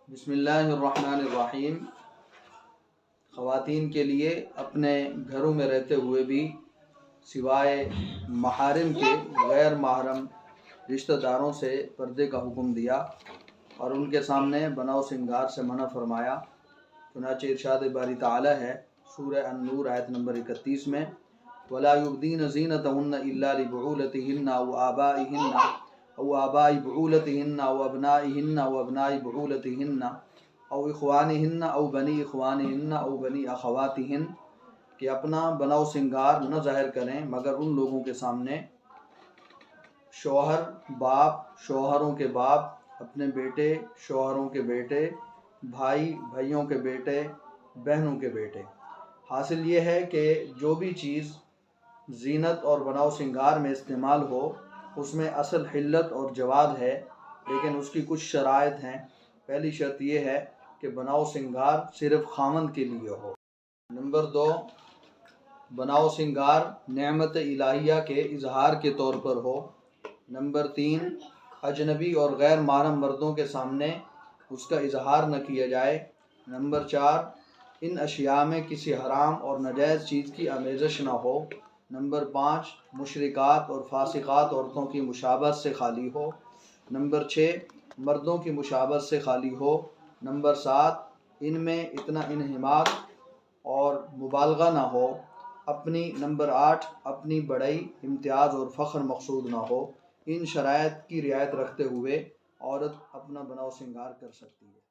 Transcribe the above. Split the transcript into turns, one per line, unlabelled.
بسم اللہ الرحمن الرحیم۔ خواتین کے لیے اپنے گھروں میں رہتے ہوئے بھی سوائے محارم کے غیر محرم رشتہ داروں سے پردے کا حکم دیا اور ان کے سامنے بناؤ سنگار سے منع فرمایا۔ چنانچہ ارشاد باری تعالی ہے سورہ النور آیت نمبر 31 میں، وَلَا يُبْدِينَ زِينَتَهُنَّ إِلَّا لِبُعُولَتِهِنَّ أَوْ آبَائِهِنَّ أو آباء بعولتهن أو أبنائهن أو أبناء بعولتهن أو إخوانهن أو بني إخوانهن أو بني أخواتهن، کہ اپنا بناؤ سنگار نہ ظاہر کریں مگر ان لوگوں کے سامنے شوہر باپ، شوہروں کے باپ، اپنے بیٹے، شوہروں کے بیٹے، بھائی، بھائیوں کے بیٹے، بہنوں کے بیٹے۔ حاصل یہ ہے کہ جو بھی چیز زینت اور بناؤ سنگار میں استعمال ہو اس میں اصل حلت اور جواز ہے، لیکن اس کی کچھ شرائط ہیں۔ پہلی شرط یہ ہے کہ بناؤ سنگار صرف خاوند کے لیے ہو۔ نمبر 2، بناؤ سنگار نعمت الہیہ کے اظہار کے طور پر ہو۔ نمبر 3، اجنبی اور غیر محرم مردوں کے سامنے اس کا اظہار نہ کیا جائے۔ نمبر 4، ان اشیاء میں کسی حرام اور ناجائز چیز کی آمیزش نہ ہو۔ نمبر 5، مشرکات اور فاسقات عورتوں کی مشابہت سے خالی ہو۔ نمبر 6، مردوں کی مشابہت سے خالی ہو۔ نمبر 7، ان میں اتنا انہماک اور مبالغہ نہ ہو۔ نمبر 8، اپنی بڑائی، امتیاز اور فخر مقصود نہ ہو۔ ان شرائط کی رعایت رکھتے ہوئے عورت اپنا بناؤ سنگار کر سکتی ہے۔